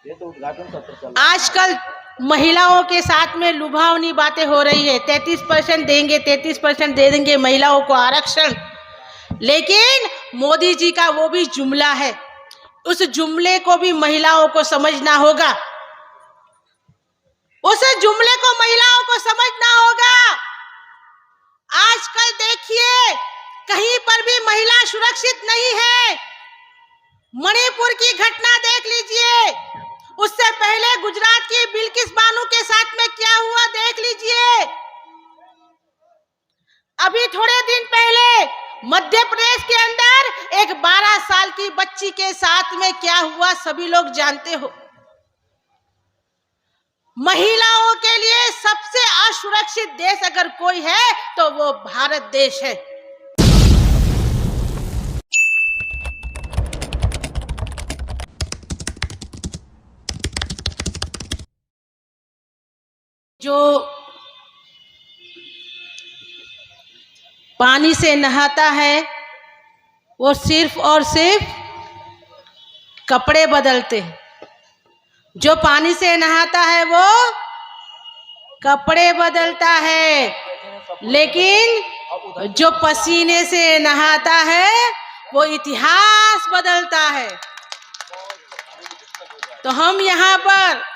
ये तो उद्घाटन सत्र चल रहा है। आजकल महिलाओं के साथ में लुभावनी बातें हो रही है, 33% देंगे, 33% दे देंगे महिलाओं को आरक्षण। लेकिन मोदी जी का वो भी जुमला है, उस जुमले को भी महिलाओं को समझना होगा, उस जुमले को महिलाओं को समझना होगा। आजकल देखिए कहीं पर भी महिला सुरक्षित नहीं है। मणिपुर की घटना देख लीजिए, उससे पहले गुजरात की बिल्किस बानो के साथ में क्या हुआ देख लीजिए। अभी थोड़े दिन पहले मध्य प्रदेश के अंदर एक 12 साल की बच्ची के साथ में क्या हुआ सभी लोग जानते हो। महिलाओं के लिए सबसे असुरक्षित देश अगर कोई है तो वो भारत देश है। जो पानी से नहाता है वो सिर्फ और सिर्फ कपड़े बदलते हैं। जो पानी से नहाता है वो कपड़े बदलता है, लेकिन जो पसीने से नहाता है वो इतिहास बदलता है। तो हम यहाँ पर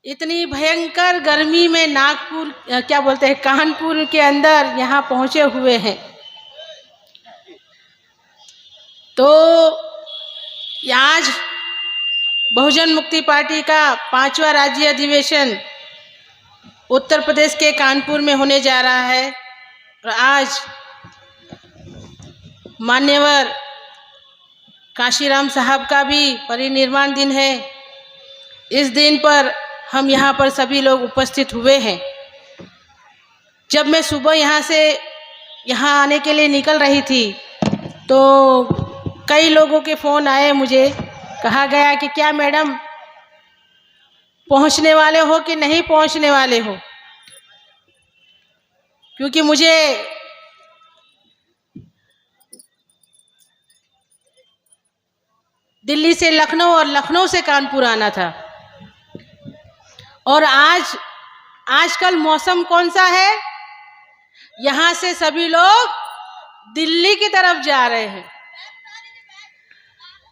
इतनी भयंकर गर्मी में नागपुर क्या बोलते हैं कानपुर के अंदर यहाँ पहुँचे हुए हैं। तो आज बहुजन मुक्ति पार्टी का 5वां राज्य अधिवेशन उत्तर प्रदेश के कानपुर में होने जा रहा है और आज मान्यवर काशीराम साहब का भी परिनिर्वाण दिन है। इस दिन पर हम यहाँ पर सभी लोग उपस्थित हुए हैं। जब मैं सुबह यहाँ से यहाँ आने के लिए निकल रही थी तो कई लोगों के फ़ोन आए, मुझे कहा गया कि क्या मैडम पहुँचने वाले हो कि नहीं पहुँचने वाले हो, क्योंकि मुझे दिल्ली से लखनऊ और लखनऊ से कानपुर आना था। और आजकल मौसम कौन सा है, यहाँ से सभी लोग दिल्ली की तरफ जा रहे हैं।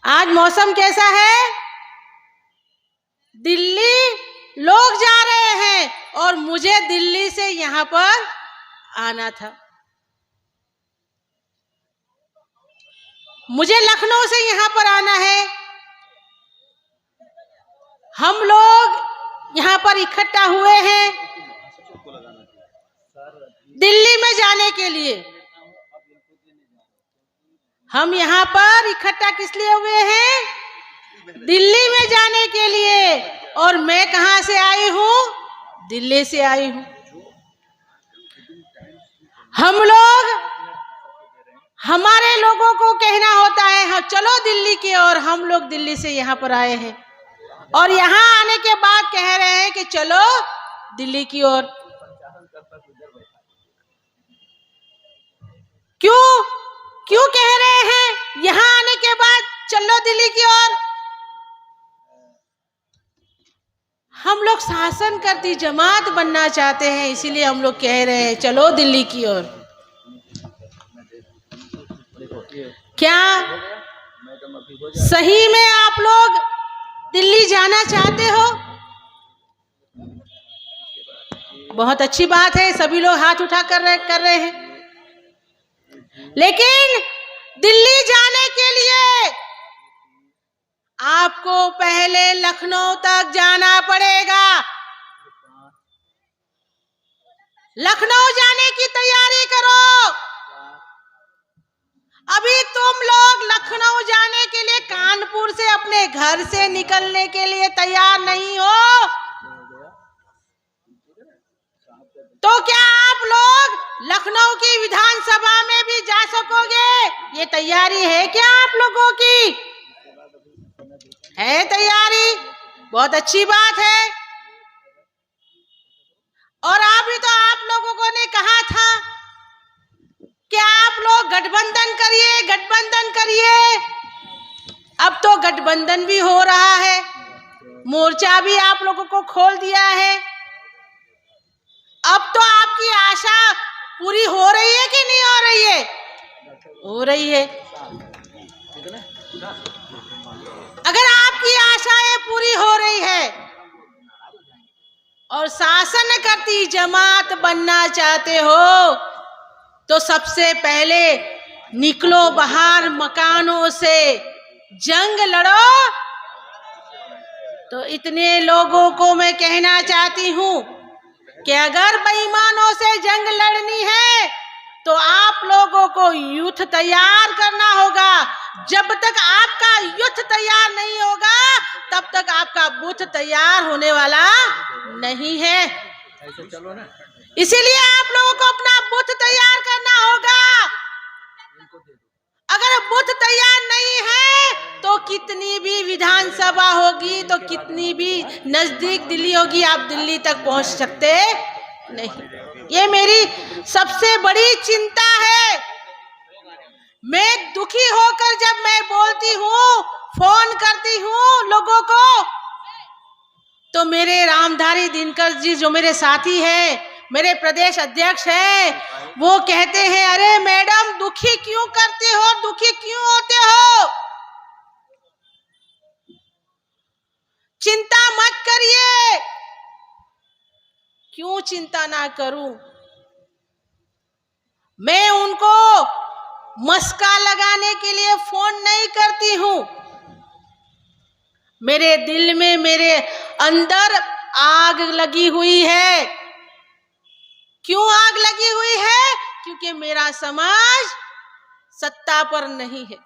आज मौसम कैसा है, दिल्ली लोग जा रहे हैं और मुझे दिल्ली से यहाँ पर आना था। मुझे लखनऊ से यहाँ पर आना है। हम लोग यहाँ पर इकट्ठा हुए हैं दिल्ली में जाने के लिए। हम यहाँ पर इकट्ठा किस लिए हुए हैं, दिल्ली में जाने के लिए। और मैं कहाँ से आई हूँ, दिल्ली से आई हूँ। हम लोग हमारे लोगों को कहना होता है हाँ चलो दिल्ली की ओर, हम लोग दिल्ली से यहाँ पर आए हैं और यहाँ आने के बाद कह रहे हैं कि चलो दिल्ली की ओर। क्यों कह रहे हैं यहाँ आने के बाद चलो दिल्ली की ओर? हम लोग शासन करती जमात बनना चाहते हैं, इसीलिए हम लोग कह रहे हैं चलो दिल्ली की ओर। क्या सही में आप लोग दिल्ली जाना चाहते हो? बहुत अच्छी बात है, सभी लोग हाथ उठा कर रहे हैं। लेकिन दिल्ली जाने के लिए आपको पहले लखनऊ तक जाना पड़ेगा। लखनऊ जाने की तैयारी करो। अभी तुम लोग लखनऊ जाने के लिए कानपुर से अपने घर से निकलने के लिए तैयार नहीं हो, तो क्या आप लोग लखनऊ की विधानसभा में भी जा सकोगे? ये तैयारी है क्या आप लोगों की? है तैयारी, बहुत अच्छी बात है। और अभी तो आप लोगों ने कहा था कि आप लोग गठबंधन करिए, गठबंधन करिए। अब तो गठबंधन भी हो रहा है। मोर्चा भी आप लोगों को खोल दिया है। अब तो आपकी आशा पूरी हो रही है कि नहीं हो रही है? हो रही है। अगर आपकी आशाएं पूरी हो रही है और शासन करती जमात बनना चाहते हो तो सबसे पहले निकलो बाहर मकानों से, जंग लड़ो। तो इतने लोगों को मैं कहना चाहती हूं कि अगर बेईमानों से जंग लड़नी है तो आप लोगों को युद्ध तैयार करना होगा। जब तक आपका युद्ध तैयार नहीं होगा तब तक आपका बुद्ध तैयार होने वाला नहीं है। इसीलिए आप लोगों को अपना बुद्ध तैयार करना होगा। अगर बुद्ध तैयार नहीं है तो कितनी भी विधानसभा होगी, तो कितनी भी नजदीक दिल्ली होगी, आप दिल्ली तक पहुंच सकते नहीं। ये मेरी सबसे बड़ी चिंता है। मैं दुखी होकर जब मैं बोलती हूँ, फोन करती हूँ लोगों को, तो मेरे रामधारी दिनकर जी जो मेरे साथी हैं, मेरे प्रदेश अध्यक्ष हैं, वो कहते हैं अरे मैडम दुखी क्यों करते हो, दुखी क्यों होते हो, चिंता मत करिए। क्यों चिंता ना करूं? मैं उनको मस्का लगाने के लिए फोन नहीं करती हूं। मेरे दिल में, मेरे अंदर आग लगी हुई है। क्यों आग लगी हुई है? क्योंकि मेरा समाज सत्ता पर नहीं है।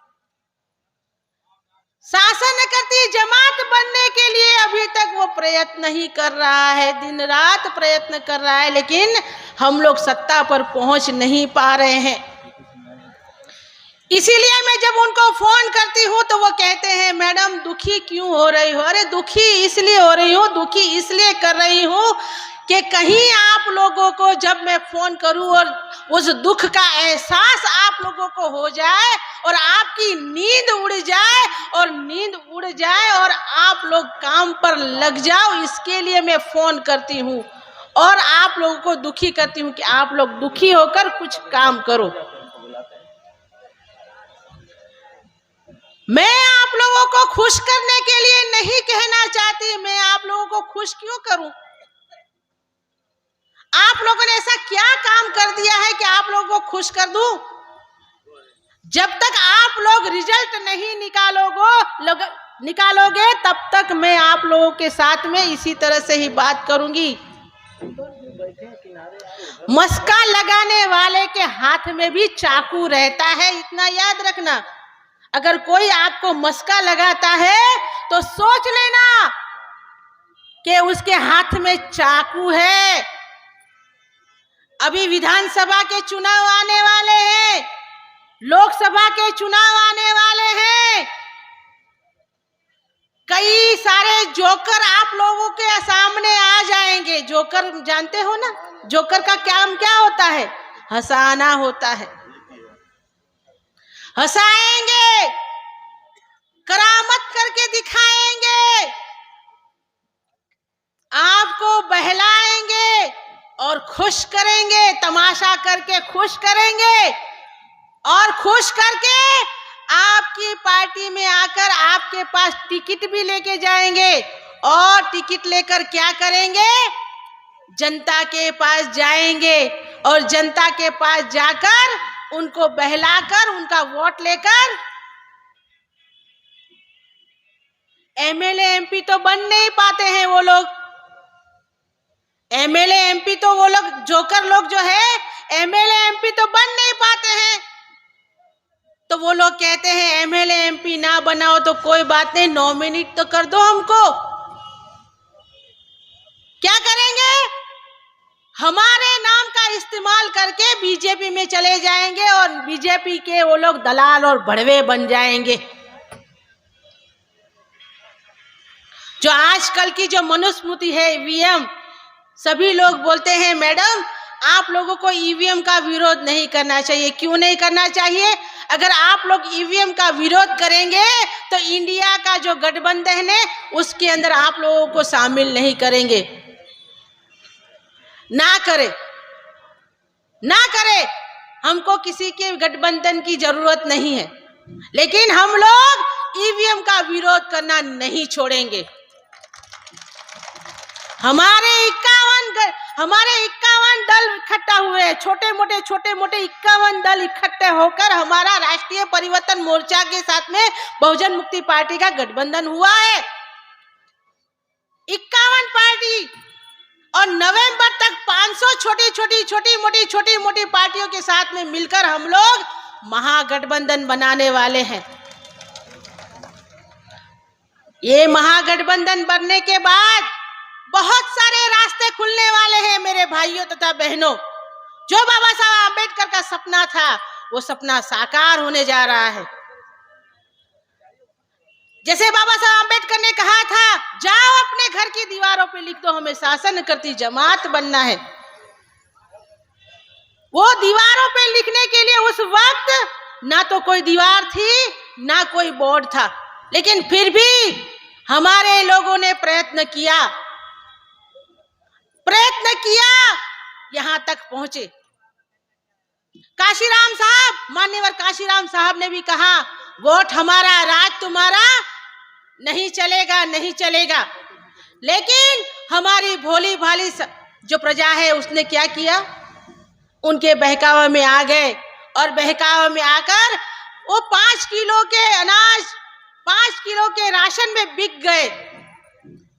शासन करती जमात बनने के लिए अभी तक वो प्रयत्न नहीं कर रहा है, दिन रात प्रयत्न कर रहा है, लेकिन हम लोग सत्ता पर पहुंच नहीं पा रहे हैं। इसीलिए मैं जब उनको फोन करती हूँ तो वो कहते हैं मैडम दुखी क्यों हो रही हो? अरे दुखी इसलिए हो रही हूँ, दुखी इसलिए कर रही हूँ कि कहीं आप लोगों को जब मैं फोन करूं और उस दुख का एहसास आप लोगों को हो जाए और आपकी नींद उड़ जाए, और नींद उड़ जाए और आप लोग काम पर लग जाओ, इसके लिए मैं फोन करती हूँ और आप लोगों को दुखी करती हूँ कि आप लोग दुखी होकर कुछ काम करो। मैं आप लोगों को खुश करने के लिए नहीं कहना चाहती। मैं आप लोगों को खुश क्यों करूं? आप लोगों ने ऐसा क्या काम कर दिया है कि आप लोगों को खुश कर दूं? जब तक आप लोग रिजल्ट नहीं निकालोगे तब तक मैं आप लोगों के साथ में इसी तरह से ही बात करूंगी। मस्का लगाने वाले के हाथ में भी चाकू रहता है, इतना याद रखना। अगर कोई आपको मस्का लगाता है तो सोच लेना कि उसके हाथ में चाकू है। अभी विधानसभा के चुनाव आने वाले हैं, लोकसभा के चुनाव आने वाले हैं। कई सारे जोकर आप लोगों के सामने आ जाएंगे। जोकर जानते हो ना? जोकर का काम क्या होता है? हंसाना होता है। हंसाएंगे, करामत करके दिखाएंगे, आपको बहलाएंगे और खुश करेंगे, तमाशा करके खुश करेंगे, और खुश करके आपकी पार्टी में आकर आपके पास टिकट भी लेके जाएंगे। और टिकट लेकर क्या करेंगे? जनता के पास जाएंगे और जनता के पास जाकर उनको बहलाकर उनका वोट लेकर एमएलए एमपी तो बन नहीं पाते हैं वो लोग। एमएलए एमपी तो वो लोग जोकर लोग जो है एमएलए एमपी तो बन नहीं पाते हैं। तो वो लोग कहते हैं एमएलए एमपी ना बनाओ तो कोई बात नहीं, नॉमिनेट तो कर दो हमको। क्या करेंगे? हमारे नाम का इस्तेमाल करके बीजेपी में चले जाएंगे और बीजेपी के वो लोग दलाल और बढ़वे बन जाएंगे। जो आजकल की जो मनुस्मृति है ईवीएम, सभी लोग बोलते हैं मैडम आप लोगों को ईवीएम का विरोध नहीं करना चाहिए। क्यों नहीं करना चाहिए? अगर आप लोग ईवीएम का विरोध करेंगे तो इंडिया का जो गठबंधन है उसके अंदर आप लोगों को शामिल नहीं करेंगे। ना करे, ना करे, हमको किसी के गठबंधन की जरूरत नहीं है, लेकिन हम लोग ईवीएम का विरोध करना नहीं छोड़ेंगे। हमारे 51 दल इकट्ठा हुए हैं, छोटे मोटे 51 दल इकट्ठे होकर हमारा राष्ट्रीय परिवर्तन मोर्चा के साथ में बहुजन मुक्ति पार्टी का गठबंधन हुआ है। 51 पार्टी, और नवंबर तक 500 छोटी मोटी पार्टियों के साथ में मिलकर हम लोग महागठबंधन बनाने वाले हैं। ये महागठबंधन बनने के बाद बहुत सारे रास्ते खुलने वाले हैं मेरे भाइयों तथा बहनों। जो बाबा साहब आम्बेडकर का सपना था वो सपना साकार होने जा रहा है। जैसे बाबा साहब आम्बेडकर ने कहा था, जाओ अपने घर की दीवारों पे लिख दो हमें शासन करती जमात बनना है। वो दीवारों पे लिखने के लिए उस वक्त ना तो कोई दीवार थी ना कोई बोर्ड था, लेकिन फिर भी हमारे लोगों ने प्रयत्न किया, यहां तक पहुंचे। काशीराम साहब, मान्यवर काशीराम साहब ने भी कहा, वोट हमारा राज तुम्हारा नहीं चलेगा। लेकिन हमारी भोली भाली जो प्रजा है उसने क्या किया? उनके बहकावे में आ गए, और बहकावे में आकर वो 5 किलो के अनाज, 5 किलो के राशन में बिक गए।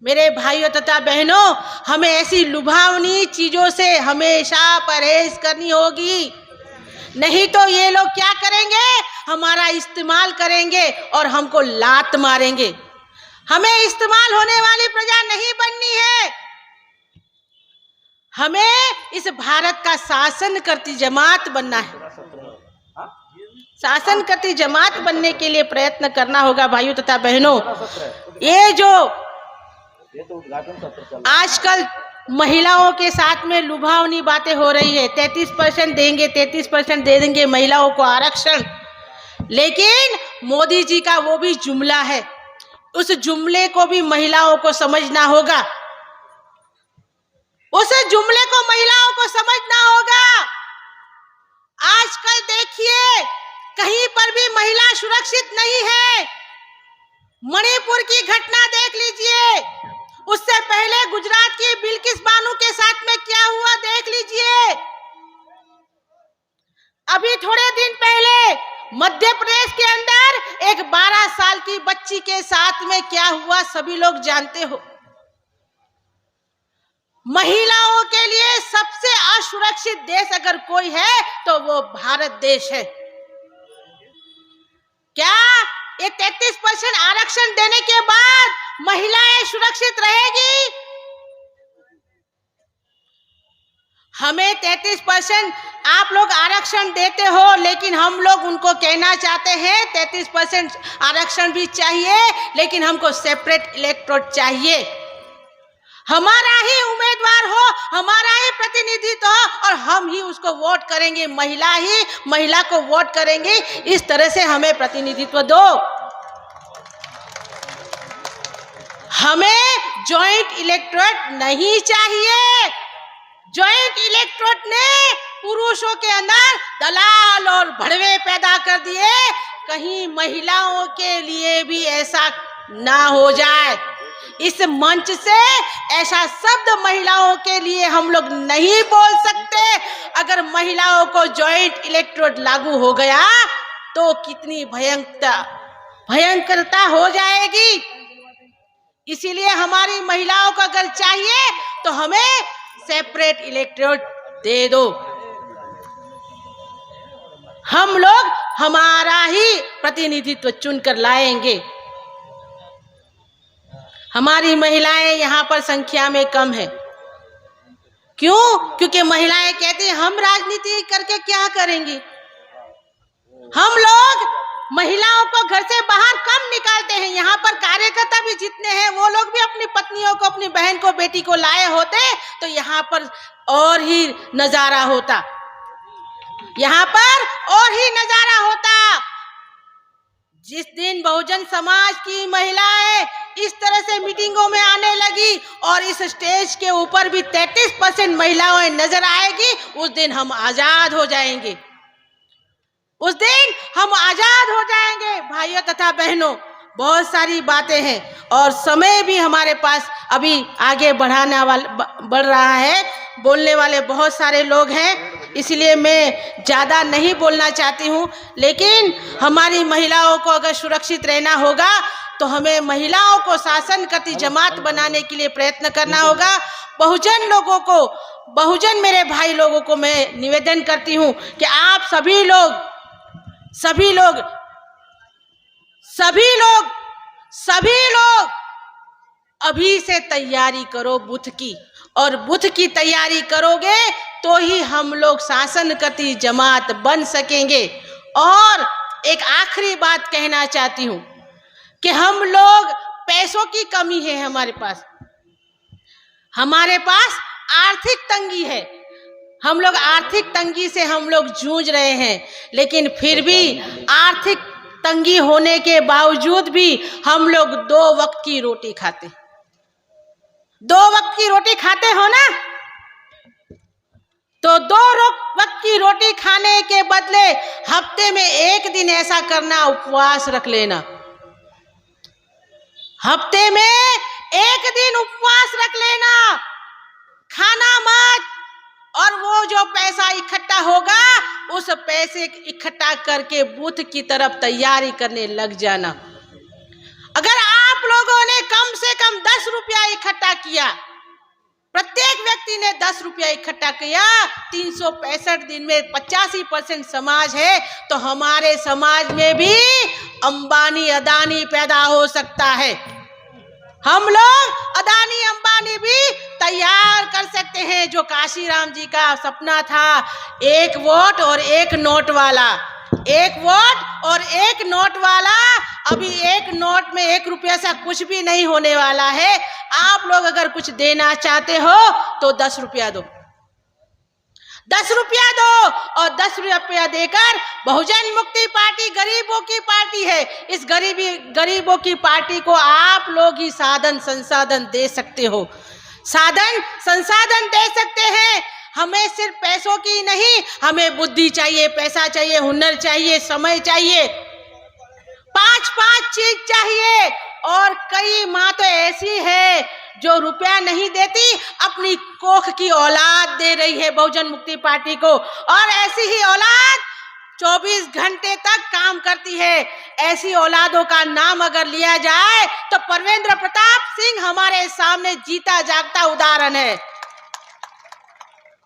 मेरे भाइयों तथा बहनों, हमें ऐसी लुभावनी चीजों से हमेशा परहेज करनी होगी, नहीं तो ये लोग क्या करेंगे? हमारा इस्तेमाल करेंगे और हमको लात मारेंगे। हमें इस्तेमाल होने वाली प्रजा नहीं बननी है, हमें इस भारत का शासन करती जमात बनना है। शासन करती जमात बनने के लिए प्रयत्न करना होगा भाइयों तथा बहनों। ये जो आजकल महिलाओं के साथ में लुभावनी बातें हो रही है, 33% देंगे, 33% दे देंगे महिलाओं को आरक्षण, लेकिन मोदी जी का वो भी जुमला है, उस जुमले को भी महिलाओं को समझना होगा, उस जुमले को महिलाओं को समझना होगा। आजकल देखिए कहीं पर भी महिला सुरक्षित नहीं है। मणिपुर की घटना देख लीजिए, उससे पहले गुजरात की बिल्किस बानो के साथ में क्या हुआ देख लीजिए। अभी थोड़े दिन पहले मध्य प्रदेश के अंदर एक 12 साल की बच्ची के साथ में क्या हुआ सभी लोग जानते हो। महिलाओं के लिए सबसे असुरक्षित देश अगर कोई है तो वो भारत देश है। क्या ये 33% आरक्षण देने के बाद महिलाएं सुरक्षित रहेगी? हमें 33% आप लोग आरक्षण देते हो, लेकिन हम लोग उनको कहना चाहते हैं 33% आरक्षण भी चाहिए, लेकिन हमको सेपरेट इलेक्टोरेट चाहिए। हमारा ही उम्मीदवार हो, हमारा ही प्रतिनिधित्व हो, और हम ही उसको वोट करेंगे, महिला को वोट करेंगे। इस तरह से हमें प्रतिनिधित्व दो। हमें जॉइंट इलेक्टोरेट नहीं चाहिए। जॉइंट इलेक्टोरेट ने पुरुषों के अंदर दलाल और भड़वे पैदा कर दिए। कहीं महिलाओं के लिए भी ऐसा ना हो जाए। इस मंच से ऐसा शब्द महिलाओं के लिए हम लोग नहीं बोल सकते। अगर महिलाओं को जॉइंट इलेक्टोरेट लागू हो गया तो कितनी भयंकरता हो जाएगी। इसीलिए हमारी महिलाओं को अगर चाहिए तो हमें सेपरेट इलेक्टोरेट दे दो। हम लोग हमारा ही प्रतिनिधित्व चुनकर लाएंगे। हमारी महिलाएं यहाँ पर संख्या में कम है। क्यों? क्योंकि महिलाएं कहती हैं हम राजनीति करके क्या करेंगी। हम लोग महिलाओं को घर से बाहर कम निकालते हैं। यहाँ पर कार्यकर्ता भी जितने हैं वो लोग भी अपनी पत्नियों को, अपनी बहन को, बेटी को लाए होते तो यहाँ पर और ही नजारा होता, यहाँ पर और ही नजारा होता। जिस दिन बहुजन समाज की महिलाएं इस तरह से मीटिंगों में आने लगी और इस स्टेज के ऊपर भी 33% महिलाएं नजर आएगी, उस दिन हम आजाद हो जाएंगे, उस दिन हम आजाद हो जाएंगे। भाइयों तथा बहनों, बहुत सारी बातें हैं और समय भी हमारे पास अभी आगे बढ़ रहा है, बोलने वाले बहुत सारे लोग हैं, इसलिए मैं ज़्यादा नहीं बोलना चाहती हूँ। लेकिन हमारी महिलाओं को अगर सुरक्षित रहना होगा तो हमें महिलाओं को शासन करती जमात बनाने के लिए प्रयत्न करना होगा। बहुजन लोगों को, बहुजन मेरे भाई लोगों को मैं निवेदन करती हूँ कि आप सभी लोग अभी से तैयारी करो बुथ की, और बुथ की तैयारी करोगे तो ही हम लोग शासन करती जमात बन सकेंगे। और एक आखिरी बात कहना चाहती हूँ कि हम लोग, पैसों की कमी है हमारे पास आर्थिक तंगी है, हम लोग आर्थिक तंगी से हम लोग जूझ रहे हैं, लेकिन फिर भी आर्थिक तंगी होने के बावजूद भी हम लोग 2 वक्त की रोटी खाते, 2 वक्त की रोटी खाते हो ना, तो 2 वक्त की रोटी खाने के बदले हफ्ते में 1 दिन ऐसा करना, उपवास रख लेना, हफ्ते में 1 दिन उपवास रख लेना, खाना मत, और वो जो पैसा इकट्ठा होगा उस पैसे इकट्ठा करके बूथ की तरफ तैयारी करने लग जाना। अगर आप लोगों ने कम से कम 10 रुपया इकट्ठा किया, प्रत्येक व्यक्ति ने 10 रुपया इकट्ठा किया, 365 दिन में 85% समाज है, तो हमारे समाज में भी अंबानी अदानी पैदा हो सकता है। हम लोग अदानी अंबानी भी तैयार कर सकते हैं। जो काशीराम जी का सपना था, 1 वोट और 1 नोट वाला, 1 वोट और 1 नोट वाला, अभी 1 नोट में 1 रुपया सा कुछ भी नहीं होने वाला है। आप लोग अगर कुछ देना चाहते हो तो 10 रुपया दो, 10 रुपया दो, और 10 रुपया देकर बहुजन मुक्ति पार्टी गरीबों की पार्टी है, इस गरीबों की पार्टी को आप लोग ही साधन संसाधन दे सकते हो, साधन संसाधन दे सकते हैं। हमें सिर्फ पैसों की नहीं, हमें बुद्धि चाहिए, पैसा चाहिए, हुनर चाहिए, समय चाहिए, 5 चीज चाहिए। और कई माँ तो ऐसी है जो रुपया नहीं देती, अपनी कोख की औलाद दे रही है बहुजन मुक्ति पार्टी को, और ऐसी ही औलाद 24 घंटे तक काम करती है। ऐसी औलादों का नाम अगर लिया जाए तो परवेंद्र प्रताप सिंह हमारे सामने जीता जागता उदाहरण है,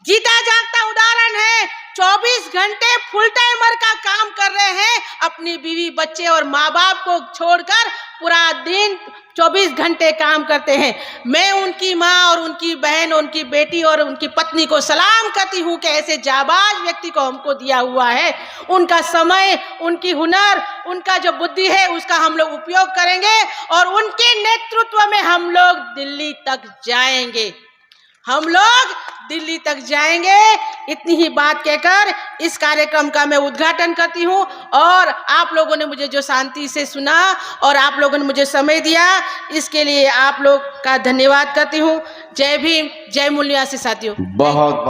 जीता जागता उदाहरण है। 24 घंटे फुल टाइमर का काम कर रहे हैं, अपनी बीवी बच्चे और माँ बाप को छोड़कर पूरा दिन 24 घंटे काम करते हैं। मैं उनकी माँ और उनकी बहन, उनकी बेटी और उनकी पत्नी को सलाम करती हूँ कि ऐसे जाबाज व्यक्ति को हमको दिया हुआ है। उनका समय, उनकी हुनर, उनका जो बुद्धि है उसका हम लोग उपयोग करेंगे, और उनके नेतृत्व में हम लोग दिल्ली तक जाएंगे, हम लोग दिल्ली तक जाएंगे। इतनी ही बात कहकर इस कार्यक्रम का मैं उद्घाटन करती हूँ, और आप लोगों ने मुझे जो शांति से सुना और आप लोगों ने मुझे समय दिया, इसके लिए आप लोग का धन्यवाद करती हूँ। जय भीम, जय मूल निवासी साथियों। बहुत बहुत